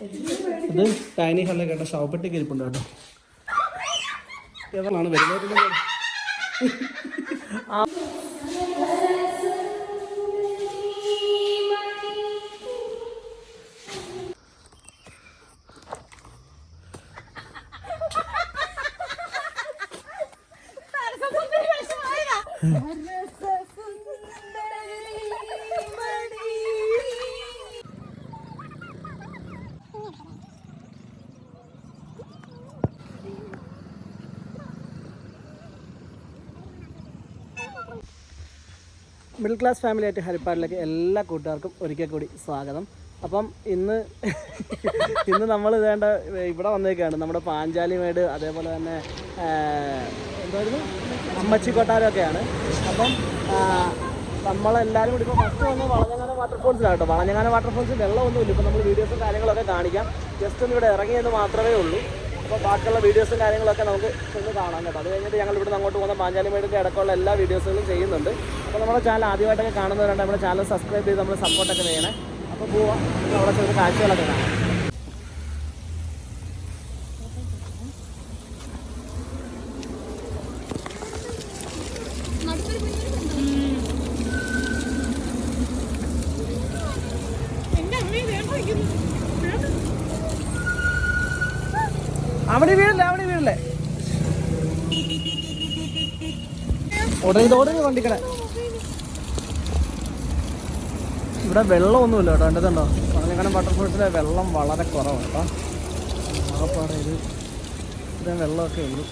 അത് ടൈനി ഹല്ലേ കേട്ടോ, ശവപ്പെട്ടിക്ക് ഇരിപ്പുണ്ട് കേട്ടോ. ഏതാണ് വരുന്നത്? മിഡിൽ ക്ലാസ് ഫാമിലി ആയിട്ട് ഹരിപ്പാടിലേക്ക് എല്ലാ കൂട്ടുകാർക്കും ഒരിക്കൽ കൂടി സ്വാഗതം. അപ്പം ഇന്ന് നമ്മൾ വേണ്ട ഇവിടെ വന്നേക്കാണ് നമ്മുടെ പാഞ്ചാലിമേട്, അതേപോലെ തന്നെ എന്തായിരുന്നു അമ്മച്ചി കൊട്ടാരമൊക്കെയാണ്. അപ്പം നമ്മളെല്ലാവരും കൂടി ഇപ്പോൾ ഫസ്റ്റ് വന്ന് വളഞ്ഞങ്ങാനം വാട്ടർഫോൾസിലാണ് കേട്ടോ. വളഞ്ഞങ്ങാനം വാട്ടർഫോൾസിൽ വെള്ളമൊന്നുമില്ല. ഇപ്പോൾ നമ്മൾ വീഡിയോസും കാര്യങ്ങളൊക്കെ കാണിക്കാം. ജസ്റ്റ് ഒന്ന് ഇവിടെ ഇറങ്ങിയെന്ന് മാത്രമേ ഉള്ളൂ. അപ്പോൾ ബാക്കിയുള്ള വീഡിയോസും കാര്യങ്ങളൊക്കെ നമുക്ക് ഒന്ന് കാണാം കേട്ടോ. അത് കഴിഞ്ഞിട്ട് ഞങ്ങൾ ഇവിടുന്ന് അങ്ങോട്ട് പോകുന്ന പാഞ്ചാലിമേടിൻ്റെ ഇടയ്ക്കുള്ള എല്ലാ വീഡിയോസുകളും ചെയ്യുന്നുണ്ട്. അപ്പോൾ നമ്മുടെ ചാനൽ ആദ്യമായിട്ടൊക്കെ കാണുന്നവരുണ്ട്, നമ്മുടെ ചാനൽ സബ്സ്ക്രൈബ് ചെയ്ത് നമ്മൾ സപ്പോർട്ടൊക്കെ ചെയ്യണേ. അപ്പോൾ പോവാം, അവിടെ ചെറിയ കാഴ്ചകളൊക്കെ കാണാം. അവിടെ വീഴല്ലേ ഉടനെ വണ്ടിക്കട. ഇവിടെ വെള്ളമൊന്നുമില്ല കേട്ടോ. കണ്ടതുണ്ടോ, വളഞ്ഞങ്ങാനം വാട്ടർഫോൾസിലെ വെള്ളം വളരെ കുറവാണ് കേട്ടോ. ആകപ്പാടെ ഇത്രയും വെള്ളമൊക്കെ ഉള്ളൂ.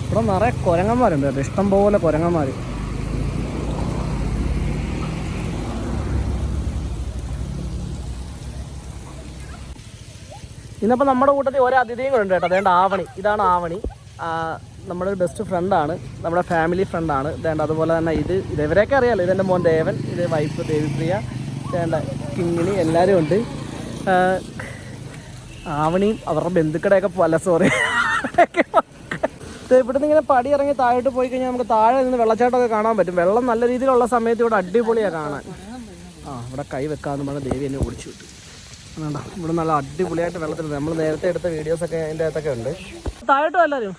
ഇവിടെ നിറയെ കുരങ്ങന്മാരുണ്ട് കേട്ടോ, ഇഷ്ടംപോലെ കുരങ്ങന്മാർ. ഇന്നിപ്പോൾ നമ്മുടെ കൂട്ടത്തിൽ ഓരോ അതിഥിയും കൂടെ ഉണ്ട് കേട്ടോ. അതേണ്ട ആവണി, ഇതാണ് ആവണി, നമ്മുടെ ഒരു ബെസ്റ്റ് ഫ്രണ്ടാണ്, നമ്മുടെ ഫാമിലി ഫ്രണ്ടാണ്. ഇതേണ്ട അതുപോലെ തന്നെ ഇവരെയൊക്കെ അറിയാമല്ലോ. ഇതെൻ്റെ മോൻ ദേവൻ, ഇത് വൈഫ് ദേവിപ്രിയ, ഇതേണ്ട കിങ്ങിണി, എല്ലാവരും ഉണ്ട്. ആവണിയും അവരുടെ ബന്ധുക്കളുടെയൊക്കെ പല ഇവിടുന്ന് ഇങ്ങനെ പടി ഇറങ്ങി താഴോട്ട് പോയി കഴിഞ്ഞാൽ നമുക്ക് താഴെ നിന്ന് വെള്ളച്ചാട്ടമൊക്കെ കാണാൻ പറ്റും. വെള്ളം നല്ല രീതിയിലുള്ള സമയത്ത് ഇവിടെ അടിപൊളിയാണ് കാണാൻ. ഇവിടെ കൈ വെക്കാമെന്ന് പറഞ്ഞാൽ ദേവി എന്നെ ഓടിച്ചു വിട്ടു. വേണ്ട, ഇവിടെ നല്ല അടിപൊളിയായിട്ട് വെള്ളത്തിൽ നമ്മൾ നേരത്തെ എടുത്ത വീഡിയോസൊക്കെ അതിൻ്റെ അകത്തൊക്കെ ഉണ്ട്. താഴോട്ടും എല്ലാവരും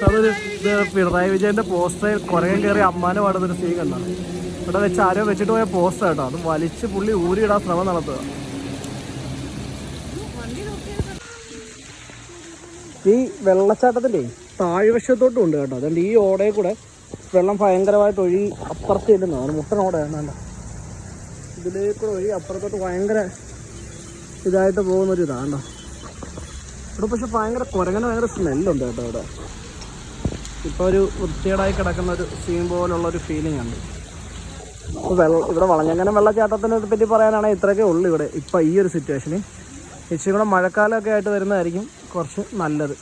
അതൊരു പിണറായി വിജയന്റെ പോസ്റ്ററിൽ കുരങ്ങൻ കയറി അമ്മാനെ പാടുന്നൊരു സീൻ കണ്ട. ഇവിടെ വെച്ച് ആരോ വെച്ചിട്ട് പോയ പോസ്റ്റർ കേട്ടോ. അത് വലിച്ച് പുള്ളി ഊരിയിടാൻ ശ്രമം നടത്തുക. ഈ വെള്ളച്ചാട്ടത്തിൻ്റെ താഴ്വശത്തോട്ടും ഉണ്ട് കേട്ടോ. അതുകൊണ്ട് ഈ ഓടയിൽ കൂടെ വെള്ളം ഭയങ്കരമായിട്ട് ഒഴുകി അപ്പുറത്ത് ചെല്ലുന്നതാണ്. അത് മുട്ടൻ ഓടയാണ് വേണ്ട. ഇതിലേക്കൂടെ ഒഴുകി അപ്പുറത്തോട്ട് ഭയങ്കര ഇതായിട്ട് പോകുന്നൊരു ഇതാണ്ടോ. ഇവിടെ പക്ഷെ ഭയങ്കര ഭയങ്കര സ്മെല്ലുണ്ട് കേട്ടോ. ഇവിടെ ഇപ്പോൾ ഒരു വൃത്തികേടായി കിടക്കുന്ന ഒരു സീൻ പോലുള്ളൊരു ഫീലിംഗ് ഉണ്ട്. ഇവിടെ വളഞ്ഞങ്ങാനം വെള്ളച്ചാട്ടത്തിനെ പറ്റി പറയാനാണെങ്കിൽ ഇത്രയൊക്കെ ഉള്ളൂ ഇവിടെ ഇപ്പം ഈ ഒരു സിറ്റുവേഷന്. ഇച്ചിരി കൂടെ മഴക്കാലമൊക്കെ ആയിട്ട് വരുന്നതായിരിക്കും കുറച്ച് നല്ലത്.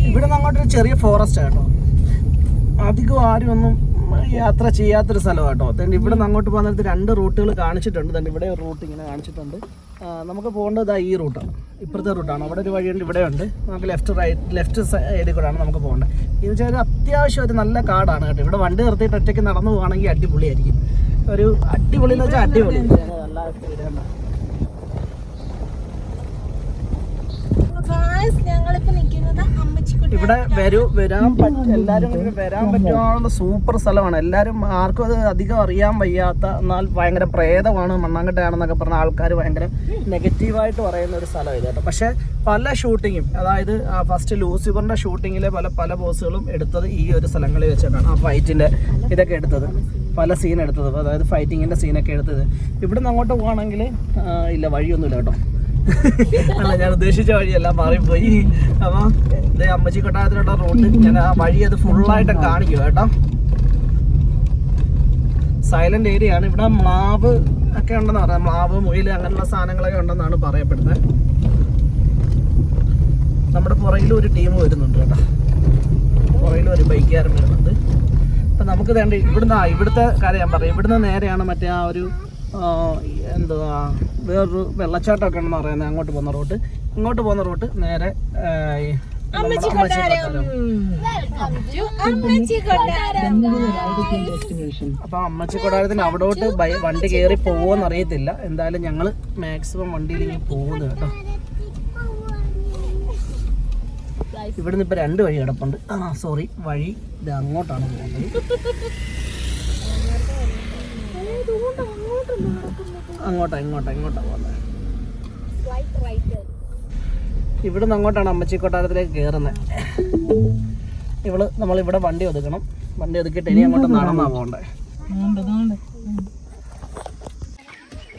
ഇവിടെ നിന്ന് അങ്ങോട്ടൊരു ചെറിയ ഫോറസ്റ്റ് കേട്ടോ. അധികം ആരും ഒന്നും യാത്ര ചെയ്യാത്തൊരു സ്ഥലമാണ് കേട്ടോ. അതുകൊണ്ട് ഇവിടെ നിന്ന് അങ്ങോട്ട് പോകുന്നിടത്ത് 2 റൂട്ടുകൾ കാണിച്ചിട്ടുണ്ട്. തന്നെ ഇവിടെ ഒരു റൂട്ട് ഇങ്ങനെ കാണിച്ചിട്ടുണ്ട്. നമുക്ക് പോകേണ്ടത് ഈ റൂട്ടാണ്, ഇപ്പുറത്തെ റൂട്ടാണ്. അവിടെ ഒരു വഴിയുണ്ട്, ഇവിടെ ഉണ്ട്. നമുക്ക് ലെഫ്റ്റ് സൈഡിൽ കൂടെയാണ് നമുക്ക് പോകേണ്ടത്. ഇത് വെച്ചാൽ അത്യാവശ്യം ഒരു നല്ല കാടാണ് കേട്ടോ. ഇവിടെ വണ്ടി നിർത്തിയിട്ട് ഒറ്റയ്ക്ക് നടന്നു പോകുകയാണെങ്കിൽ അടിപൊളിയായിരിക്കും. ഒരു അടിപൊളി എന്ന് വെച്ചാൽ അടിപൊളി. നല്ല ഇവിടെ എല്ലാവരും വരാൻ പറ്റുന്ന സൂപ്പർ സ്ഥലമാണ്. എല്ലാവരും ആർക്കും അത് അധികം അറിയാൻ വയ്യാത്ത, എന്നാൽ ഭയങ്കര പ്രേതമാണ്, മണ്ണാങ്കട്ടയാണെന്നൊക്കെ പറഞ്ഞ ആൾക്കാർ ഭയങ്കര നെഗറ്റീവായിട്ട് പറയുന്ന ഒരു സ്ഥലം ഇത് കേട്ടോ. പക്ഷേ പല ഷൂട്ടിങ്ങും, അതായത് ഫസ്റ്റ് ലൂസിഫറിൻ്റെ ഷൂട്ടിങ്ങിലെ പല പോസുകളും എടുത്തത് ഈ ഒരു സ്ഥലങ്ങളിൽ വെച്ചിട്ടാണ്. ആ ഫൈറ്റിൻ്റെ ഇതൊക്കെ എടുത്തത്, പല സീൻ എടുത്തത്, അതായത് ഫൈറ്റിങ്ങിൻ്റെ സീനൊക്കെ എടുത്തത്. ഇവിടെ നിന്ന് അങ്ങോട്ട് പോകുകയാണെങ്കിൽ ഇല്ല, വഴിയൊന്നുമില്ല കേട്ടോ. അല്ല, ഞാൻ ഉദ്ദേശിച്ച വഴിയല്ല, മാറിപ്പോയി. അപ്പം ഇത് അമ്മച്ചി കൊട്ടാരത്തിലുള്ള റൂട്ട്, ഞാൻ ആ വഴി അത് ഫുള്ളായിട്ട് കാണിക്കും കേട്ടോ. സൈലന്റ് ഏരിയ ആണ്. ഇവിടെ മ്ലാവ് ഒക്കെ ഉണ്ടെന്ന് പറയാം, മ്ലാവ്, മുയൽ അങ്ങനെയുള്ള സാധനങ്ങളൊക്കെ ഉണ്ടെന്നാണ് പറയപ്പെടുന്നത്. നമ്മുടെ പുറകിൽ ഒരു ടീം വരുന്നുണ്ട് കേട്ടോ, പുറകിൽ ഒരു ബൈക്കുകാരൻ വരുന്നുണ്ട്. അപ്പം നമുക്ക് വേണ്ട ഇവിടുത്തെ കാര്യം ഞാൻ പറയാം. ഇവിടുന്ന് നേരെയാണ് മറ്റേ ആ ഒരു എന്തുവാ വേറൊരു വെള്ളച്ചാട്ടമൊക്കെ ഉണ്ടെന്ന് പറയുന്നത്. അങ്ങോട്ട് പോകുന്ന റൂട്ട്, ഇങ്ങോട്ട് പോകുന്ന റൂട്ട് നേരെ അപ്പൊ അമ്മച്ചി കൊട്ടാരത്തിന് അവിടോട്ട് വണ്ടി കയറി പോവോന്ന് അറിയത്തില്ല. എന്തായാലും ഞങ്ങള് മാക്സിമം വണ്ടിയിലേക്ക് പോകുന്നു കേട്ടോ. ഇവിടുന്ന് ഇപ്പൊ 2 വഴി കിടപ്പുണ്ട്. വഴി ഇത് അങ്ങോട്ടാണ് പോകുന്നത്. ഇങ്ങോട്ടാ പോകുന്നത്. ഇവിടുന്ന് അങ്ങോട്ടാണ് അമ്മച്ചി കൊട്ടാരത്തിലേക്ക് കയറുന്നത്. നമ്മളിവിടെ വണ്ടി ഒതുക്കണം. വണ്ടി ഒതുക്കിയിട്ട് ഇനി അങ്ങോട്ട് നടന്നാ പോകണ്ടേ.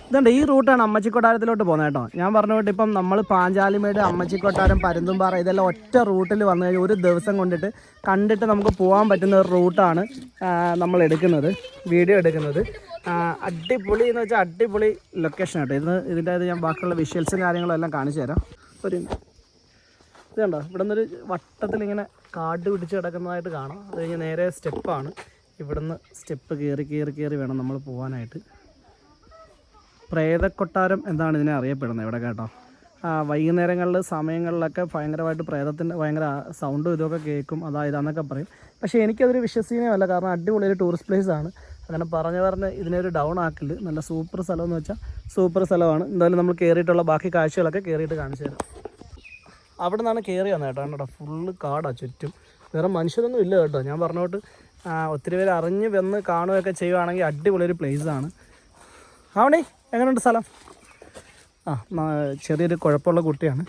ഇതുണ്ട്, ഈ റൂട്ടാണ് അമ്മച്ചി കൊട്ടാരത്തിലോട്ട് പോകുന്നത് കേട്ടോ. ഞാൻ പറഞ്ഞോട്ട് ഇപ്പം നമ്മൾ പാഞ്ചാലിമേട്, അമ്മച്ചി കൊട്ടാരം, പരുന്തുംപാറ ഇതെല്ലാം ഒറ്റ റൂട്ടിൽ വന്നു കഴിഞ്ഞാൽ ഒരു ദിവസം കൊണ്ടിട്ട് കണ്ടിട്ട് നമുക്ക് പോകാൻ പറ്റുന്ന ഒരു റൂട്ടാണ് നമ്മൾ എടുക്കുന്നത്, വീഡിയോ എടുക്കുന്നത്. അടിപൊളി എന്ന് വെച്ചാൽ അടിപൊളി ലൊക്കേഷൻ കേട്ടോ. ഇതിൻ്റെ ഞാൻ ബാക്കിയുള്ള വിഷ്വൽസും കാര്യങ്ങളും എല്ലാം കാണിച്ചു തരാം. ഇത് കണ്ടോ, ഇവിടെ നിന്നൊരു വട്ടത്തിൽ ഇങ്ങനെ കാട് പിടിച്ച് കിടക്കുന്നതായിട്ട് കാണാം. അത് കഴിഞ്ഞ് നേരെ സ്റ്റെപ്പാണ്. ഇവിടുന്ന് സ്റ്റെപ്പ് കയറി വേണം നമ്മൾ പോകാനായിട്ട്. പ്രേതക്കൊട്ടാരം എന്താണ് ഇതിനെ അറിയപ്പെടുന്നത് ഇവിടെ കേട്ടോ. വൈകുന്നേരങ്ങളിൽ സമയങ്ങളിലൊക്കെ ഭയങ്കരമായിട്ട് പ്രേതത്തിൻ്റെ ഭയങ്കര സൗണ്ടും ഇതൊക്കെ കേൾക്കും, ഇതാന്നൊക്കെ പറയും. പക്ഷേ എനിക്കതൊരു വിശ്വസനീയമല്ല, കാരണം അടിപൊളി ഒരു ടൂറിസ്റ്റ് പ്ലേസ് ആണ്. അങ്ങനെ പറഞ്ഞ് ഇതിനൊരു ഡൗൺ ആക്കില്ല. നല്ല സൂപ്പർ സ്ഥലം എന്ന് വെച്ചാൽ സൂപ്പർ സ്ഥലമാണ്. എന്തായാലും നമ്മൾ കയറിയിട്ടുള്ള ബാക്കി കാഴ്ചകളൊക്കെ കയറിയിട്ട് കാണിച്ചു തരാം. അവിടെ നിന്നാണ് കയറി വന്നത് കേട്ടോ. ഫുള്ള് കാടാണ് ചുറ്റും, വേറെ മനുഷ്യരൊന്നും ഇല്ല കേട്ടോ. ഞാൻ പറഞ്ഞോട്ട് ഒത്തിരി പേര് അറിഞ്ഞ് വന്ന് കാണുകയൊക്കെ ചെയ്യുകയാണെങ്കിൽ അടിപൊളി ഒരു പ്ലേസാണ്. ആവണേ, എങ്ങനെയുണ്ട് സ്ഥലം? ചെറിയൊരു കുഴപ്പമുള്ള കുട്ടിയാണ്.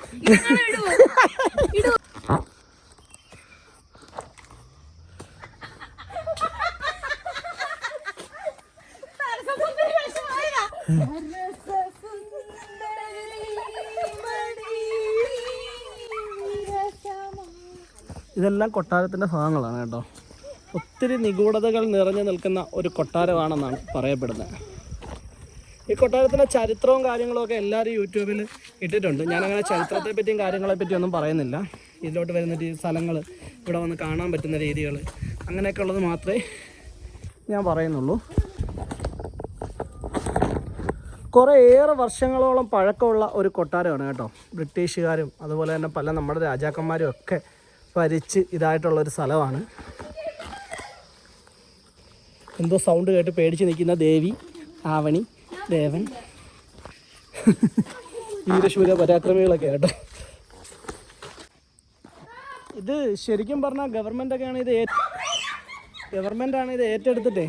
ഇതെല്ലാം കൊട്ടാരത്തിൻ്റെ ഭാഗങ്ങളാണ് കേട്ടോ. ഒത്തിരി നിഗൂഢതകൾ നിറഞ്ഞു നിൽക്കുന്ന ഒരു കൊട്ടാരമാണെന്നാണ് പറയപ്പെടുന്നത്. ഈ കൊട്ടാരത്തിൻ്റെ ചരിത്രവും കാര്യങ്ങളൊക്കെ എല്ലാവരും യൂട്യൂബിൽ ഇട്ടിട്ടുണ്ട്. ഞാനങ്ങനെ ചരിത്രത്തെ പറ്റിയും കാര്യങ്ങളെ പറ്റിയും ഒന്നും പറയുന്നില്ല. ഇതിലോട്ട് വരുന്ന സ്ഥലങ്ങൾ, ഇവിടെ വന്ന് കാണാൻ പറ്റുന്ന രീതികൾ, അങ്ങനെയൊക്കെ ഉള്ളത് മാത്രമേ ഞാൻ പറയുന്നുള്ളൂ. കുറേയേറെ വർഷങ്ങളോളം പഴക്കമുള്ള ഒരു കൊട്ടാരമാണ് കേട്ടോ. ബ്രിട്ടീഷുകാരും അതുപോലെ തന്നെ പല നമ്മുടെ രാജാക്കന്മാരും ഒക്കെ ഭരിച്ച് ഇതായിട്ടുള്ളൊരു സ്ഥലമാണ്. എന്തോ സൗണ്ട് കേട്ട് പേടിച്ച് നിൽക്കുന്ന ദേവി, ആവണി, ദേവൻ, വീരശൂര പരാക്രമികളൊക്കെ കേട്ടോ. ഇത് ശരിക്കും പറഞ്ഞാൽ ഗവൺമെൻറ്റാണ് ഇത് ഏറ്റെടുത്തിട്ടേ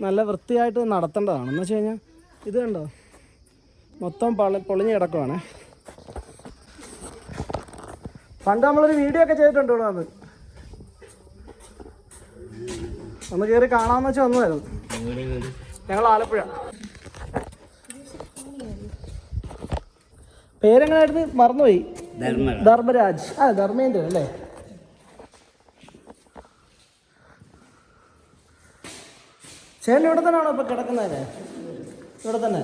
നല്ല വൃത്തിയായിട്ട് നടത്തേണ്ടതാണ്. എന്ന് വെച്ച് കഴിഞ്ഞാൽ ഇത് കണ്ടോ, മൊത്തം പൊളിഞ്ഞ് കിടക്കുവാണ്. പണ്ട് നമ്മളൊരു വീഡിയോ ഒക്കെ ചെയ്തിട്ടുണ്ട് ഇവിടെ. അത് ഒന്ന് കയറി കാണാമെന്ന് വെച്ചാൽ വന്നതായിരുന്നു. ഞങ്ങൾ ആലപ്പുഴ. പേരെങ്ങനായിരുന്നു മറന്നുപോയി. ധർമ്മരാജ്. ധർമ്മേന്ദ്രൻ അല്ലേ? ചേട്ടൻ ഇവിടെ തന്നെയാണോ ഇപ്പം കിടക്കുന്നത്? ഇവിടെ തന്നെ.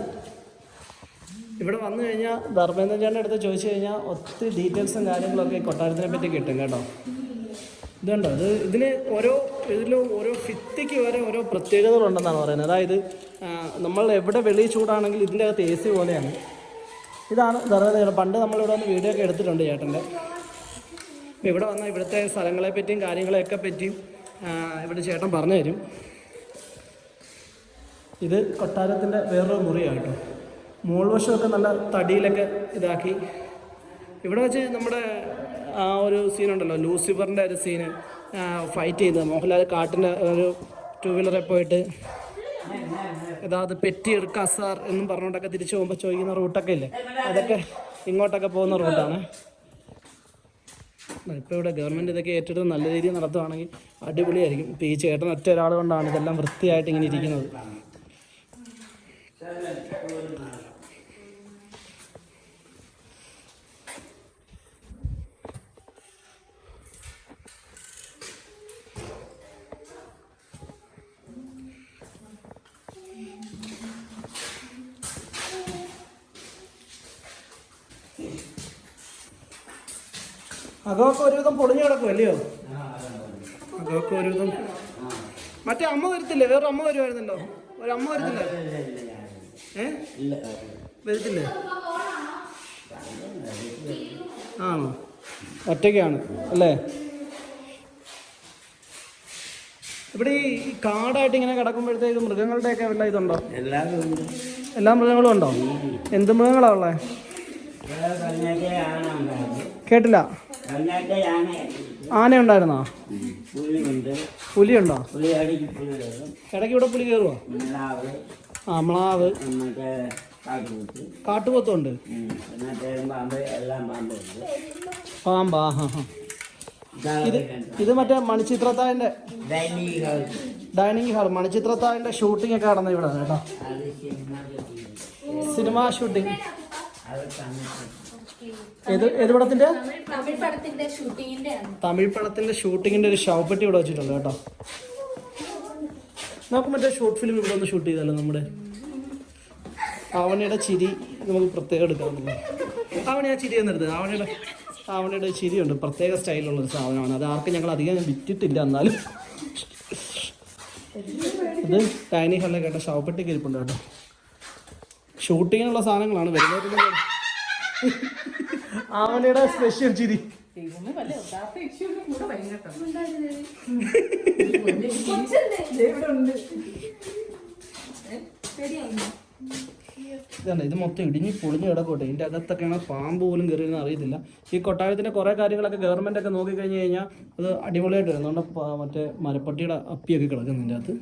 ഇവിടെ വന്നു കഴിഞ്ഞാൽ ധർമ്മേന്ദ്രൻ ചേട്ടൻ്റെ അടുത്ത് ചോദിച്ചു കഴിഞ്ഞാൽ ഒത്തിരി ഡീറ്റെയിൽസും കാര്യങ്ങളൊക്കെ ഈ കൊട്ടാരത്തിനെ പറ്റി കിട്ടും കേട്ടോ. ഇതുണ്ടോ, ഇതിന് ഓരോ ഇതിൽ ഓരോ ഭിത്തിക്ക് വരെ ഓരോ പ്രത്യേകതകളുണ്ടെന്നാണ് പറയുന്നത്. അതായത് നമ്മൾ എവിടെ വെളിയിൽ ചൂടാണെങ്കിൽ ഇതിൻ്റെ അകത്ത് AC പോലെയാണ്. ഇതാണ് ധർമ്മദേവ. പണ്ട് നമ്മളിവിടെ വന്ന് വീഡിയോ ഒക്കെ എടുത്തിട്ടുണ്ട് ചേട്ടൻ്റെ. അപ്പോൾ ഇവിടെ വന്നാൽ ഇവിടുത്തെ സ്ഥലങ്ങളെ പറ്റിയും കാര്യങ്ങളെയൊക്കെ പറ്റിയും ഇവിടെ ചേട്ടൻ പറഞ്ഞു തരും. ഇത് കൊട്ടാരത്തിൻ്റെ വേറൊരു മുറിയാണ് കേട്ടോ. മോൾവശമൊക്കെ നല്ല തടിയിലൊക്കെ ഇതാക്കി. ഇവിടെ വെച്ച് നമ്മുടെ ആ ഒരു സീനുണ്ടല്ലോ, ലൂസിഫറിൻ്റെ ഒരു സീന് ഫൈറ്റ് ചെയ്തത് മോഹൻലാൽ കാട്ടിൻ്റെ ഒരു 2 വീലറിൽ പോയിട്ട് അതായത് പെറ്റി എടുക്കാം സാർ എന്നും പറഞ്ഞുകൊണ്ടൊക്കെ തിരിച്ചു പോകുമ്പോൾ ചോദിക്കുന്ന റൂട്ടൊക്കെ ഇല്ലേ, അതൊക്കെ ഇങ്ങോട്ടൊക്കെ പോകുന്ന റൂട്ടാണ്. ഇപ്പോൾ ഇവിടെ ഗവൺമെൻറ് ഇതൊക്കെ ഏറ്റെടുത്ത് നല്ല രീതിയിൽ നടത്തുകയാണെങ്കിൽ അടിപൊളിയായിരിക്കും. ഇപ്പോൾ ഈ ചേട്ടൻ ഒറ്റ ഒരാൾ കൊണ്ടാണ് ഇതെല്ലാം വൃത്തിയായിട്ട് ഇങ്ങനെ ഇരിക്കുന്നത്. അതൊക്കെ ഒരുവിധം പൊളിഞ്ഞു കിടക്കും അല്ലയോ? അതൊക്കെ ഒരുവിധം. മറ്റേ അമ്മ വരത്തില്ലേ? വേറെ അമ്മ വരുമായിരുന്നല്ലോ, ഒരമ്മ വരത്തില്ലേ? വരത്തില്ലേ? ആണോ? ഒറ്റയ്ക്കാണ് അല്ലേ? ഇവിടെ ഈ കാടായിട്ട് ഇങ്ങനെ കിടക്കുമ്പോഴത്തേക്ക് മൃഗങ്ങളുടെയൊക്കെ വല്ല ഇതുണ്ടോ? എല്ലാ മൃഗങ്ങളും ഉണ്ടോ? എന്ത് മൃഗങ്ങളാണ് ഉള്ളത്? കേട്ടില്ല. ആന ഉണ്ടായിരുന്നോ? പുലിയുണ്ടോ? ഇടയ്ക്ക് ഇവിടെ പുലി കയറുമോ? മ്ലാവ്, കാട്ടുപോത്തുണ്ട്, പാമ്പാ. ഇത് മറ്റേ മണിച്ചിത്രത്താഴിന്റെ ഡൈനിങ് ഹാൾ. മണിച്ചിത്രത്താഴിന്റെ ഷൂട്ടിംഗ് ഒക്കെ നടന്നത് ഇവിടെ കേട്ടോ. Cinema shooting. ഏത് പടത്തിന്റെ? തമിഴ് പടത്തിന്റെ ഷൂട്ടിങ്ങിന്റെ ഒരു ശവപ്പെട്ടി ഇവിടെ വെച്ചിട്ടുണ്ട് കേട്ടോ. നമുക്ക് മറ്റേ ഷോർട്ട് ഫിലിം ഇവിടെ ഒന്ന് ഷൂട്ട് ചെയ്താലോ? നമ്മുടെ ആവണിയുടെ ചിരി നമുക്ക് പ്രത്യേകം എടുക്കാറുണ്ടല്ലോ. ആവണി ആ ചിരി എന്നെടുത്ത്. ആവണിയുടെ ചിരിയുണ്ട്, പ്രത്യേക സ്റ്റൈലുള്ളൊരു സാധനമാണ്. അത് ആർക്കും ഞങ്ങൾ അധികം വിറ്റിട്ടില്ല. എന്നാലും ഇത് ഡൈനിങ് ഹാളിൽ കേട്ടോ ശവപ്പെട്ടി ഇരിപ്പുണ്ട് കേട്ടോ. ഷൂട്ടിങ്ങിനുള്ള സാധനങ്ങളാണ് വരുന്നത്. ആവണിയുടെ സ്പെഷ്യൽ ചിരി. ഇതാണ്, ഇത് മൊത്തം ഇടിഞ്ഞ് പൊളിഞ്ഞ് കിടക്കോട്ടെ. ഇതിൻ്റെ അകത്തൊക്കെയാണ് പാമ്പ് പോലും കയറിയെന്ന് അറിയത്തില്ല. ഈ കൊട്ടാരത്തിൻ്റെ കുറേ കാര്യങ്ങളൊക്കെ ഗവൺമെൻറ് ഒക്കെ നോക്കിക്കഴിഞ്ഞ് കഴിഞ്ഞാൽ അത് അടിപൊളിയായിട്ട് വരും. അതുകൊണ്ട് മറ്റേ മരപ്പട്ടിയുടെ അപ്പിയൊക്കെ കിടക്കുന്നതിൻ്റെ അകത്ത്.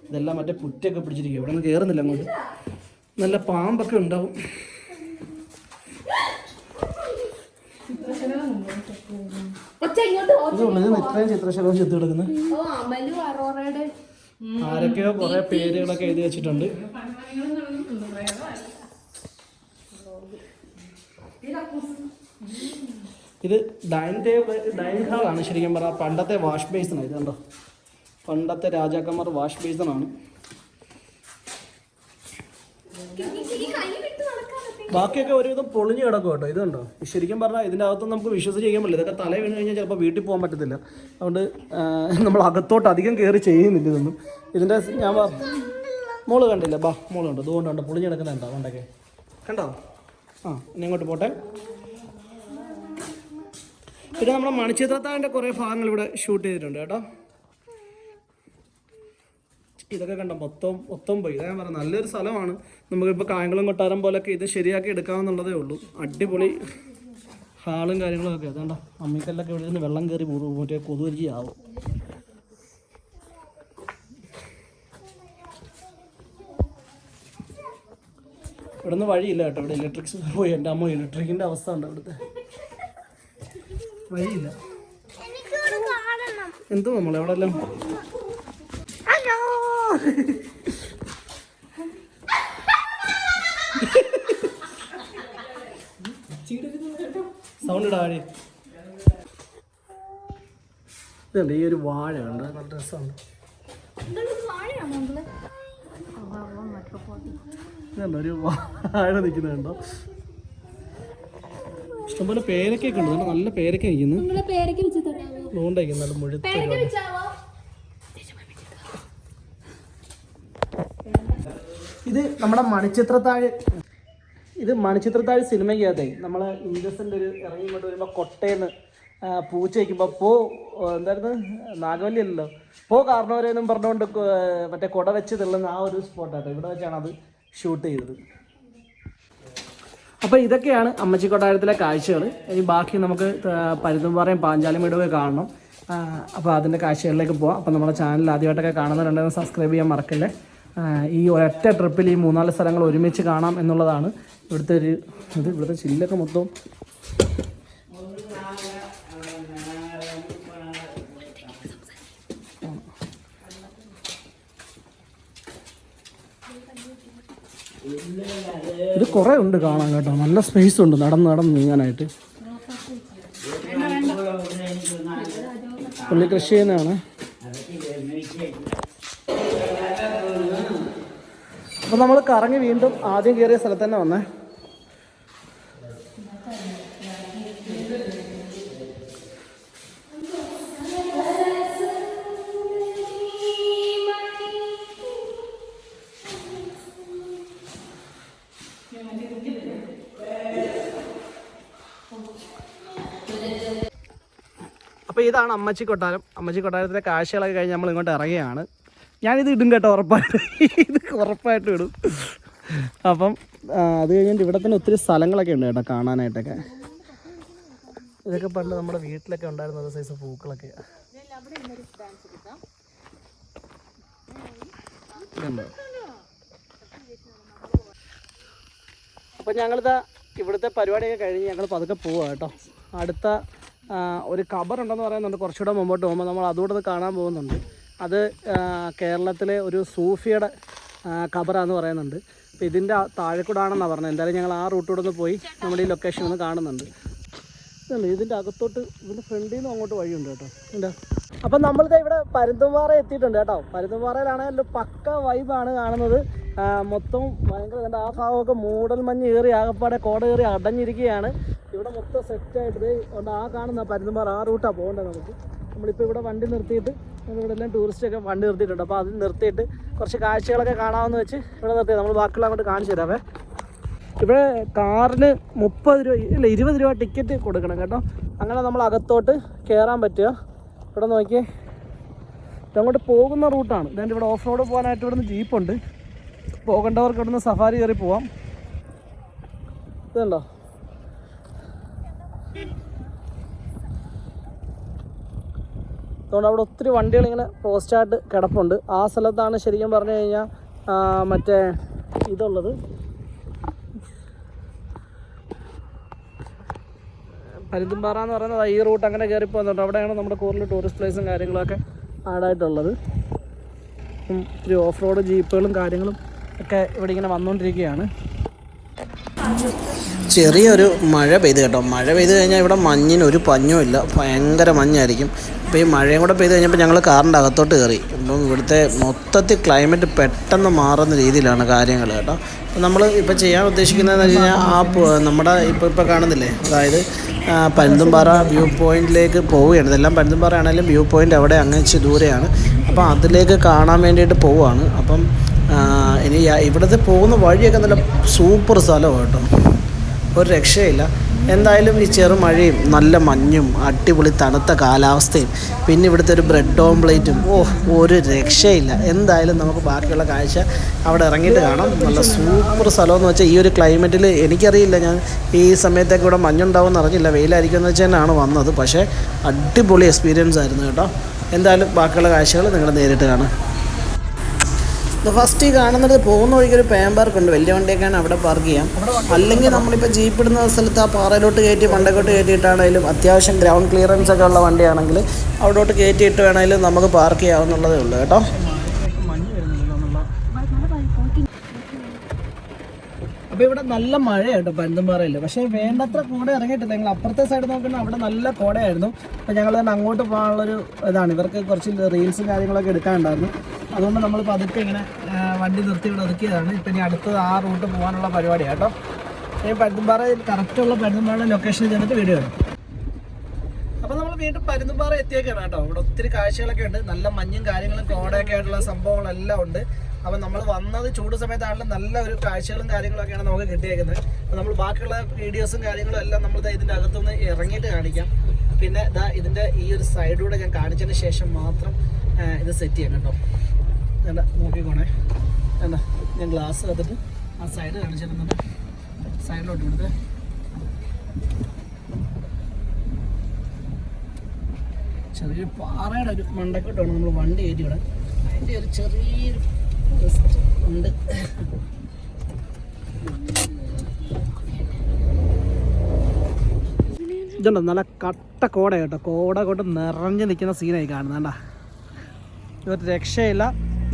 ഇതെല്ലാം മറ്റേ പുറ്റൊക്കെ പിടിച്ചിരിക്കും. ഇവിടെ നിന്ന് കയറുന്നില്ല അങ്ങോട്ട്. നല്ല പാമ്പൊക്കെ ഉണ്ടാവും. ഇത്രയും ചിത്രശലഭം ചെത്തി കിടക്കുന്നത്. ആരൊക്കെയോ കുറെ പേരുകളൊക്കെ എഴുതി വെച്ചിട്ടുണ്ട്. ഇത് ഡൈനിങ് ഹാളാണ് ശരിക്കും പറഞ്ഞാൽ. പണ്ടത്തെ വാഷ് ബേസിനാണ് ഇത് കണ്ടോ. പണ്ടത്തെ രാജാക്കന്മാർ വാഷ് ബേസിനാണ്. ബാക്കിയൊക്കെ ഒരുവിധം പൊളിഞ്ഞ് കിടക്കും കേട്ടോ. ഇതുണ്ടോ, ശരിക്കും പറഞ്ഞാൽ ഇതിൻ്റെ അകത്തൊന്നും നമുക്ക് വിശ്വസിച്ച് ചെയ്യാൻ പറ്റില്ല. ഇതൊക്കെ തല വീണ് കഴിഞ്ഞാൽ ചിലപ്പോൾ വീട്ടിൽ പോകാൻ പറ്റത്തില്ല. അതുകൊണ്ട് നമ്മൾ അകത്തോട്ട് അധികം കയറി ചെയ്യുന്നില്ല ഇതൊന്നും. ഇതിൻ്റെ ഞാൻ മോള് കണ്ടില്ല, മോള് കണ്ടോ? ഇതുകൊണ്ടുണ്ടോ പൊളിഞ്ഞ് കിടക്കുന്നത്? എന്താ കൊണ്ടൊക്കെ കണ്ടോ? ഇനി അങ്ങോട്ട് പോട്ടെ. പിന്നെ നമ്മുടെ മണിച്ചിത്രത്താഴിൻ്റെ കുറേ ഭാഗങ്ങൾ ഇവിടെ ഷൂട്ട് ചെയ്തിട്ടുണ്ട് കേട്ടോ. ഇതൊക്കെ കണ്ടോ മൊത്തം പോയി. ഞാൻ പറഞ്ഞ നല്ലൊരു സ്ഥലമാണ്. നമുക്കിപ്പോൾ കായംകുളം കൊട്ടാരം പോലൊക്കെ ഇത് ശരിയാക്കി എടുക്കാമെന്നുള്ളതേ ഉള്ളൂ. അടിപൊളി ഹാളും കാര്യങ്ങളൊക്കെ. അതുകൊണ്ടോ അമ്മിക്കല്ലൊക്കെ ഇവിടെ നിന്ന് വെള്ളം കയറി മറ്റേ കൊതുവരിച്ച് ആവും. ഇവിടെ നിന്ന് വഴിയില്ല കേട്ടോ. ഇവിടെ ഇലക്ട്രിക്സ് പോയി. എൻ്റെ അമ്മ ഇലക്ട്രിക്കിൻ്റെ അവസ്ഥ ഉണ്ട് ഇവിടുത്തെ. വഴിയില്ല. എന്തോ നമ്മളെവിടെ എല്ലാം സൗണ്ട് ഇടാടി. ഇതുണ്ട്, ഈ ഒരു വാഴ ഉണ്ട്, നല്ല രസമുണ്ട്. ഇതുണ്ടോ ഒരു വാഴ നിൽക്കുന്നുണ്ടോ? ഇഷ്ടംപോലെ പേരക്കൊക്കെ ഉണ്ട്. നല്ല പേരക്ക നിൽക്കുന്നു. അതുകൊണ്ടായിരിക്കും നല്ല മുഴുത്ത. ഇത് നമ്മുടെ മണിച്ചിത്രത്താഴ്, ഇത് മണിച്ചിത്രത്താഴ് സിനിമയ്ക്കകത്തെ നമ്മൾ ഇൻഡസെൻ്റ് ഒരു ഇറങ്ങി ഇങ്ങോട്ട് വരുമ്പോൾ കൊട്ടേന്ന് പൂച്ച വയ്ക്കുമ്പോൾ എന്തായിരുന്നു നാഗവല്ലി അല്ലല്ലോ, കാരണവരെന്നും പറഞ്ഞുകൊണ്ട് മറ്റേ കുട വെച്ച് തെള്ളുന്ന ആ ഒരു സ്പോട്ടാട്ടോ. ഇവിടെ വെച്ചാണ് അത് ഷൂട്ട് ചെയ്തത്. അപ്പോൾ ഇതൊക്കെയാണ് അമ്മച്ചി കൊട്ടാരത്തിലെ കാഴ്ചകൾ. ഇനി ബാക്കി നമുക്ക് പരുന്തുംപാറയും പാഞ്ചാലിമേടുമൊക്കെ കാണണം. അപ്പോൾ അതിൻ്റെ കാഴ്ചകളിലേക്ക് പോവാം. അപ്പോൾ നമ്മുടെ ചാനൽ ആദ്യമായിട്ടൊക്കെ കാണുന്നവരുണ്ടെങ്കിൽ സബ്സ്ക്രൈബ് ചെയ്യാൻ മറക്കല്ലേ. ഈ ഒരൊറ്റ ട്രിപ്പിൽ ഈ 3-4 സ്ഥലങ്ങൾ ഒരുമിച്ച് കാണാം എന്നുള്ളതാണ് ഇവിടുത്തെ ഒരു ഇത്. ഇവിടുത്തെ ചില്ലൊക്കെ മൊത്തം ഇത് കുറേ ഉണ്ട് കാണാൻ കേട്ടോ. നല്ല സ്പേസ് ഉണ്ട് നടന്ന് നീങ്ങാനായിട്ട്. പുള്ളി കൃഷി ചെയ്യുന്നതാണ്. അപ്പോൾ നമ്മൾ കറങ്ങി വീണ്ടും ആദ്യം കയറിയ സ്ഥലത്ത് തന്നെ വന്നേ. അപ്പോൾ ഇതാണ് അമ്മച്ചി കൊട്ടാരം. അമ്മച്ചി കൊട്ടാരത്തിലെ കാഴ്ചകളൊക്കെ കഴിഞ്ഞ് നമ്മൾ ഇങ്ങോട്ട് ഇറങ്ങിയാണ്. ഞാനിത് ഇടും കേട്ടോ, ഇത് ഉറപ്പായിട്ടും ഇടും. അപ്പം അത് കഴിഞ്ഞിട്ട് ഇവിടെ തന്നെ ഒത്തിരി സ്ഥലങ്ങളൊക്കെ ഉണ്ട് കേട്ടോ കാണാനായിട്ടൊക്കെ. ഇതൊക്കെ പണ്ട് നമ്മുടെ വീട്ടിലൊക്കെ ഉണ്ടായിരുന്ന ഒരു സൈസ് പൂക്കളൊക്കെ ഇതുണ്ടോ. അപ്പം ഞങ്ങളിതാ ഇവിടുത്തെ പരിപാടിയൊക്കെ കഴിഞ്ഞ് ഞങ്ങൾ പതുക്കെ പോവുക കേട്ടോ. അടുത്ത ഒരു ഖബറുണ്ടെന്ന് പറയുന്നുണ്ട്. കുറച്ചുകൂടെ മുമ്പോട്ട് പോകുമ്പോൾ നമ്മൾ അതുകൂടെ കാണാൻ പോകുന്നുണ്ട്. അത് കേരളത്തിലെ ഒരു സൂഫിയുടെ ഖബറാന്ന് പറയുന്നുണ്ട്. അപ്പോൾ ഇതിൻ്റെ താഴെക്കൂടാണെന്നാണ് പറഞ്ഞത്. എന്തായാലും ഞങ്ങൾ ആ റൂട്ടിലൂടെ ഒന്ന് പോയി നമ്മുടെ ഈ ലൊക്കേഷൻ ഒന്ന് കാണുന്നുണ്ട്. ഇതുണ്ട്, ഇതിൻ്റെ അകത്തോട്ട് ഇതിൻ്റെ ഫ്രണ്ടിൽ നിന്നും അങ്ങോട്ട് വഴിയുണ്ട് കേട്ടോ. എന്താ അപ്പം നമ്മളിത് ഇവിടെ പരുന്തുംപാറ എത്തിയിട്ടുണ്ട് കേട്ടോ. പരുന്തുംപാറയിലാണെങ്കിൽ പക്ക വൈബാണ് കാണുന്നത്. മൊത്തം ഭയങ്കര ആ ഭാഗമൊക്കെ മൂടൽ മഞ്ഞ് കയറി ആകപ്പാടെ കോട കയറി അടഞ്ഞിരിക്കുകയാണ്. ഇവിടെ മൊത്തം സെറ്റായിട്ട് ഉണ്ട്. ആ കാണുന്ന പരുന്തുംപാറ ആ റൂട്ടാണ് പോകേണ്ടത് നമുക്ക്. നമ്മളിപ്പോൾ ഇവിടെ വണ്ടി നിർത്തിയിട്ട് ഇവിടെ എല്ലാം ടൂറിസ്റ്റൊക്കെ വണ്ടി നിർത്തിയിട്ടുണ്ട്. അപ്പോൾ അത് നിർത്തിയിട്ട് കുറച്ച് കാഴ്ചകളൊക്കെ കാണാമെന്ന് വെച്ച് ഇവിടെ നിർത്തിയത്. നമ്മൾ ബാക്കിയുള്ള അങ്ങോട്ട് കാണിച്ചു തരാവേ. ഇവിടെ കാറിന് 30 രൂപ ഇല്ല 20 രൂപ ടിക്കറ്റ് കൊടുക്കണം കേട്ടോ. അങ്ങനെ നമ്മൾ അകത്തോട്ട് കയറാൻ പറ്റുക. ഇവിടെ നോക്കിയേ, ഇതങ്ങോട്ട് പോകുന്ന റൂട്ടാണ്. ഇതാണ്ട് ഇവിടെ ഓഫ് റോഡ് പോകാനായിട്ട് ഇവിടുന്ന് ജീപ്പുണ്ട്. പോകേണ്ടവർക്ക് ഇവിടുന്ന് സഫാരി കയറി പോവാം. ഇതുണ്ടോ, അതുകൊണ്ട് അവിടെ ഒത്തിരി വണ്ടികളിങ്ങനെ പോസ്റ്റായിട്ട് കിടപ്പുണ്ട്. ആ സ്ഥലത്താണ് ശരിക്കും പറഞ്ഞു കഴിഞ്ഞാൽ മറ്റേ ഇതുള്ളത്, പരുന്തുംപാറ എന്ന് പറയുന്നത്. ഈ റൂട്ട് അങ്ങനെ കയറി പോകുന്നുണ്ട്. അവിടെയാണ് നമ്മുടെ കൂടുതൽ ടൂറിസ്റ്റ് പ്ലേസും കാര്യങ്ങളൊക്കെ ആഡായിട്ടുള്ളത്. ഇത്തിരി ഓഫ് റോഡ് ജീപ്പുകളും കാര്യങ്ങളും ഒക്കെ ഇവിടെ ഇങ്ങനെ വന്നുകൊണ്ടിരിക്കുകയാണ്. ചെറിയൊരു മഴ പെയ്ത് കേട്ടോ. മഴ പെയ്ത് കഴിഞ്ഞാൽ ഇവിടെ മഞ്ഞിന് ഒരു പഞ്ഞും ഇല്ല, ഭയങ്കര മഞ്ഞായിരിക്കും. അപ്പോൾ ഈ മഴയും കൂടെ പെയ്ത് കഴിഞ്ഞപ്പോൾ ഞങ്ങൾ കാറിൻ്റെ അകത്തോട്ട് കയറി. അപ്പം ഇവിടുത്തെ മൊത്തത്തിൽ ക്ലൈമറ്റ് പെട്ടെന്ന് മാറുന്ന രീതിയിലാണ് കാര്യങ്ങൾ കേട്ടോ. അപ്പോൾ നമ്മൾ ഇപ്പോൾ ചെയ്യാൻ ഉദ്ദേശിക്കുന്നതെന്ന് വെച്ച് കഴിഞ്ഞാൽ നമ്മുടെ ഇപ്പോൾ കാണുന്നില്ലേ, അതായത് പരുന്തുംപാറ വ്യൂ പോയിൻറ്റിലേക്ക് പോവുകയാണ്. ഇതെല്ലാം പരുന്തുംപാറ ആണെങ്കിലും വ്യൂ പോയിൻ്റ് അവിടെ അങ്ങ് ദൂരെയാണ്. അപ്പോൾ അതിലേക്ക് കാണാൻ വേണ്ടിയിട്ട് പോവുകയാണ്. അപ്പം ഇനി ഇവിടുത്തെ പോകുന്ന വഴിയൊക്കെ നല്ല സൂപ്പർ സ്ഥലമാണ് കേട്ടോ, ഒരു രക്ഷയില്ല. എന്തായാലും ഈ ചെറുമഴയും നല്ല മഞ്ഞും അടിപൊളി തണുത്ത കാലാവസ്ഥയും പിന്നെ ഇവിടുത്തെ ഒരു ബ്രെഡ് ഓംപ്ലേറ്റും ഒരു രക്ഷയില്ല. എന്തായാലും നമുക്ക് ബാക്കിയുള്ള കാഴ്ച അവിടെ ഇറങ്ങിയിട്ട് കാണാം. നല്ല സൂപ്പർ സ്ഥലമെന്ന് വെച്ചാൽ ഈ ഒരു ക്ലൈമറ്റിൽ എനിക്കറിയില്ല, ഞാൻ ഈ സമയത്തൊക്കെ ഇവിടെ മഞ്ഞുണ്ടാവുമെന്ന് അറിഞ്ഞില്ല, വെയിലായിരിക്കുമെന്ന് വെച്ച് തന്നെയാണ് വന്നത്. പക്ഷേ അടിപൊളി എക്സ്പീരിയൻസ് ആയിരുന്നു കേട്ടോ. എന്തായാലും ബാക്കിയുള്ള കാഴ്ചകൾ നിങ്ങൾ നേരിട്ട് കാണാം. ഫസ്റ്റ് ഈ കാണുന്നത് പോകുന്ന വഴിക്കൊരു പാർക്ക് ഉണ്ട്. വലിയ വണ്ടിയൊക്കെയാണ് അവിടെ പാർക്ക് ചെയ്യാം. അല്ലെങ്കിൽ നമ്മളിപ്പോൾ ജീപ്പ് ഇടുന്ന സ്ഥലത്ത് ആ പാറയിലോട്ട് കയറ്റി മണ്ടക്കോട്ട് കയറ്റിയിട്ടാണെങ്കിലും അത്യാവശ്യം ഗ്രൗണ്ട് ക്ലിയറൻസ് ഒക്കെ ഉള്ള വണ്ടിയാണെങ്കിൽ അവിടോട്ട് കയറ്റിയിട്ട് വേണമെങ്കിലും നമുക്ക് പാർക്ക് ചെയ്യാവുന്നുള്ളതേ ഉള്ളൂ കേട്ടോ. അപ്പോൾ ഇവിടെ നല്ല മഴയുണ്ട് പരുന്തുംപാറയിൽ. പക്ഷേ വേണ്ടത്ര കോട ഇറങ്ങിയിട്ടില്ല. ഞങ്ങൾ അപ്പുറത്തെ സൈഡ് നോക്കുമ്പോൾ അവിടെ നല്ല കോടയായിരുന്നു. അപ്പോൾ ഞങ്ങൾ തന്നെ അങ്ങോട്ട് പോകാനുള്ളൊരു ഇതാണ്. ഇവർക്ക് കുറച്ച് റീൽസും കാര്യങ്ങളൊക്കെ എടുക്കാനുണ്ടായിരുന്നു. അതുകൊണ്ട് നമ്മൾ പതുക്കെ ഇങ്ങനെ വണ്ടി നിർത്തി ഇവിടെ ഒതുക്കിയതാണ്. ഇപ്പം ഇനി അടുത്തത് ആ റൂട്ട് പോകാനുള്ള പരിപാടിയാണ് കേട്ടോ. ഈ പരുന്തുംപാറ കറക്റ്റുള്ള പരുന്തുംപാറ ലൊക്കേഷനിൽ ചെന്നിട്ട് വീഡിയോ എടുക്കും. അപ്പോൾ നമ്മൾ വീണ്ടും പരുന്തുംപാറ എത്തിയേക്കാണ് കേട്ടോ. ഇവിടെ ഒത്തിരി കാഴ്ചകളൊക്കെ ഉണ്ട്. നല്ല മഞ്ഞും കാര്യങ്ങളും കോടയൊക്കെ ആയിട്ടുള്ള സംഭവങ്ങളെല്ലാം ഉണ്ട്. അപ്പം നമ്മൾ വന്നത് ചൂട് സമയത്താണെങ്കിലും നല്ല ഒരു കാഴ്ചകളും കാര്യങ്ങളൊക്കെയാണ് നമുക്ക് കിട്ടിയേക്കുന്നത്. അപ്പം നമ്മൾ ബാക്കിയുള്ള വീഡിയോസും കാര്യങ്ങളും എല്ലാം നമ്മൾ ഇതിൻ്റെ അകത്തുനിന്ന് ഇറങ്ങിയിട്ട് കാണിക്കാം. പിന്നെ ഇതിൻ്റെ ഈ ഒരു സൈഡിലൂടെ ഞാൻ കാണിച്ചതിന് ശേഷം മാത്രം ഇത് സെറ്റ് ചെയ്യാം കേട്ടോ. വേണ്ട നോക്കിക്കോണേ, വേണ്ട ഞാൻ ഗ്ലാസ് എടുത്തിട്ട് ആ സൈഡ് കാണിച്ചിരുന്നുണ്ട്. സൈഡിലോട്ട് കൊടുത്ത് ചെറിയൊരു പാറയുടെ ഒരു മണ്ടക്കോട്ടാണ് നമ്മൾ വണ്ടി കയറ്റി വിടാൻ. അതിൻ്റെ ഒരു ചെറിയൊരു ഉണ്ട്. ഇതുണ്ടോ നല്ല കട്ട കോട കേട്ടോ. കോട കൊണ്ട് നിറഞ്ഞു നിൽക്കുന്ന സീനായി കാണുന്നേണ്ട. ഒരു രക്ഷയില്ല,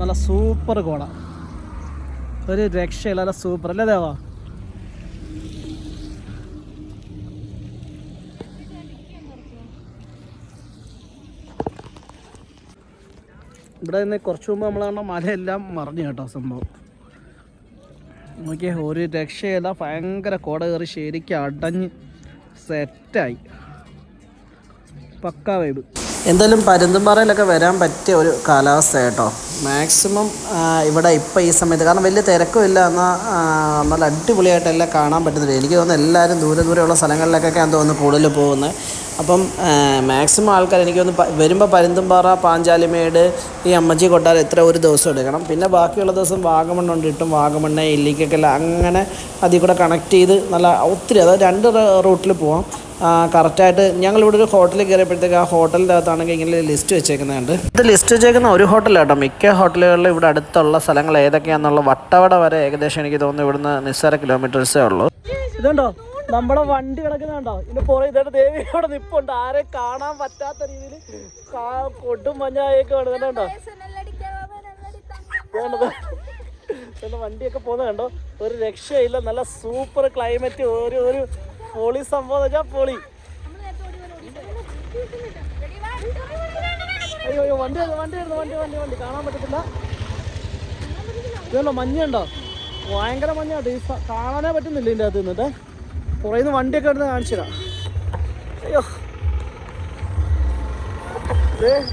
നല്ല സൂപ്പർ കോട, ഒരു രക്ഷയില്ല, നല്ല സൂപ്പർ അല്ലേ ദേവാ? ഇവിടെ നിന്ന് കുറച്ച് മുമ്പ് നമ്മൾ കണ്ട മലയെല്ലാം മറിഞ്ഞു കേട്ടോ സംഭവം. നോക്കിയേ, ഒരു രക്ഷയില്ല, ഭയങ്കര കോട കയറി ശരിക്കും അടഞ്ഞ് സെറ്റായി, പക്കാ വൈബ്. എന്തായാലും പരുന്തുംപാറയിലൊക്കെ വരാൻ പറ്റിയ ഒരു കാലാവസ്ഥ കേട്ടോ. മാക്സിമം ഇവിടെ ഇപ്പോൾ ഈ സമയത്ത്, കാരണം വലിയ തിരക്കുമില്ല, എന്നാൽ നല്ല അടിപൊളിയായിട്ട് എല്ലാം കാണാൻ പറ്റുന്നില്ല. എനിക്ക് തോന്നുന്നു എല്ലാവരും ദൂരെയുള്ള സ്ഥലങ്ങളിലേക്കൊക്കെയാണ് തോന്നുന്നു കൂടുതൽ പോകുന്നത്. അപ്പം മാക്സിമം ആൾക്കാർ എനിക്ക് തോന്നുന്നു വരുമ്പോൾ പരുന്തുംപാറ, പാഞ്ചാലിമേട്, ഈ അമ്മച്ചി കൊട്ടാരം ഇത്ര ഒരു ദിവസം എടുക്കണം. പിന്നെ ബാക്കിയുള്ള ദിവസം വാഗമണ്ണുണ്ട് കിട്ടും, വാഗമണ്ണ്, ഇല്ലിക്കൊക്കെല്ലാം അങ്ങനെ അതിൽ കൂടെ കണക്ട് ചെയ്ത് നല്ല ഒത്തിരി, അതായത് 2 റൂട്ടിൽ പോവാം. കറക്റ്റായിട്ട് ഞങ്ങളിവിടെ ഒരു ഹോട്ടലിൽ കയറിയപ്പോഴത്തേക്ക് ആ ഹോട്ടലിൻ്റെ അകത്താണെങ്കിൽ ഇങ്ങനെ ലിസ്റ്റ് വെച്ചേക്കുന്നുണ്ട്. ഇത് ലിസ്റ്റ് വെച്ചേക്കുന്ന ഒരു ഹോട്ടലാട്ടോ. മിക്ക ഹോട്ടലുകളിലും ഇവിടെ അടുത്തുള്ള സ്ഥലങ്ങൾ ഏതൊക്കെയാണെന്നുള്ള വട്ടവട വരെ ഏകദേശം എനിക്ക് തോന്നുന്നു ഇവിടുന്ന് നിസ്സാര കിലോമീറ്റേഴ്സേ ഉള്ളൂ. ഇതുണ്ടോ നമ്മുടെ വണ്ടി കിടക്കുന്നുണ്ടോ? ഇതിന്റെ പുറകെ ഇതേ ദേവി അവിടെ നിപ്പുണ്ട്. ആരെ കാണാൻ പറ്റാത്ത രീതിയിൽ കൊടും മഞ്ഞായൊക്കെ വേണ്ടോ? വണ്ടിയൊക്കെ പോകുന്നത് കണ്ടോ? ഒരു രക്ഷയില്ല, നല്ല സൂപ്പർ ക്ലൈമറ്റ്, ഒരു പൊളി സംഭവം എന്ന് വെച്ചാൽ പൊളി. അയ്യോ വണ്ടി കാണാൻ പറ്റത്തില്ല. ഇതല്ലോ മഞ്ഞുണ്ടോ? ഭയങ്കര മഞ്ഞാട്ടോ, ഈ കാണാനേ പറ്റുന്നില്ല ഇതിൻ്റെ അകത്ത് നിന്നിട്ട്. പുറയുന്ന വണ്ടിയൊക്കെ എടുത്ത് കാണിച്ചു തരാം. അയ്യോ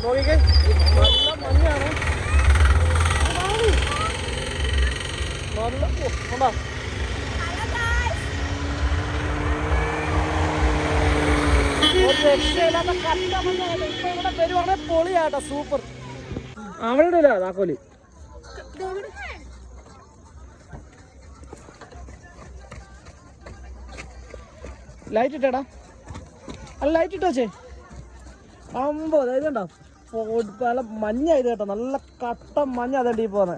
നോക്കിക്കേ, നല്ല മഞ്ഞാണ്, നല്ല കൊണ്ടാ. ഒരു രക്ഷയില്ലാത്ത കണ്ട മഞ്ഞാണ്. ഇപ്പൊ ഇവിടെ വരുവാണെങ്കിൽ പൊളിയാട്ടോ, സൂപ്പർ. അവിടെ ഇടല്ലോ താക്കോലി. ലൈറ്റ് ഇട്ടേടാ, അല്ല ലൈറ്റ് ഇട്ടോ ചേ. അമ്പോ ഇതുണ്ടോ നല്ല മഞ്ഞായത് കേട്ടോ, നല്ല കട്ട മഞ്ഞ അതേണ്ടി പോന്നെ.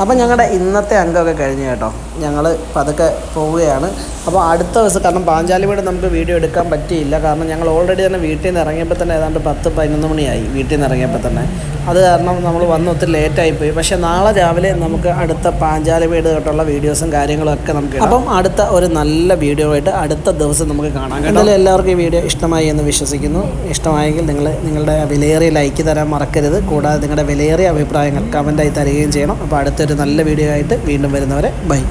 അപ്പം ഞങ്ങളുടെ ഇന്നത്തെ അംഗമൊക്കെ കഴിഞ്ഞു കേട്ടോ. ഞങ്ങൾ പതുക്കെ പോവുകയാണ്. അപ്പോൾ അടുത്ത ദിവസം, കാരണം പാഞ്ചാലിമേട് നമുക്ക് വീഡിയോ എടുക്കാൻ പറ്റിയില്ല, കാരണം ഞങ്ങൾ ഓൾറെഡി തന്നെ വീട്ടിൽ നിന്ന് ഇറങ്ങിയപ്പോൾ തന്നെ ഏതാണ്ട് 10-11 മണിയായി വീട്ടിൽ നിന്ന് ഇറങ്ങിയപ്പോൾ തന്നെ. അത് കാരണം നമ്മൾ വന്ന് ഒത്തിരി ലേറ്റായിപ്പോയി. പക്ഷേ നാളെ രാവിലെ നമുക്ക് അടുത്ത പാഞ്ചാലിമേട് തൊട്ടുള്ള വീഡിയോസും കാര്യങ്ങളൊക്കെ നമുക്ക്. അപ്പം അടുത്ത ഒരു നല്ല വീഡിയോ ആയിട്ട് അടുത്ത ദിവസം നമുക്ക് കാണാം. എന്തായാലും എല്ലാവർക്കും ഈ വീഡിയോ ഇഷ്ടമായി എന്ന് വിശ്വസിക്കുന്നു. ഇഷ്ടമായെങ്കിൽ നിങ്ങളുടെ വിലയേറിയ ലൈക്ക് തരാൻ മറക്കരുത്. കൂടാതെ നിങ്ങളുടെ വിലയേറിയ അഭിപ്രായങ്ങൾ കമൻറ്റായി തരികയും ചെയ്യണം. അപ്പോൾ അടുത്തൊരു നല്ല വീഡിയോ ആയിട്ട് വീണ്ടും വരുന്നവരെ ബൈ.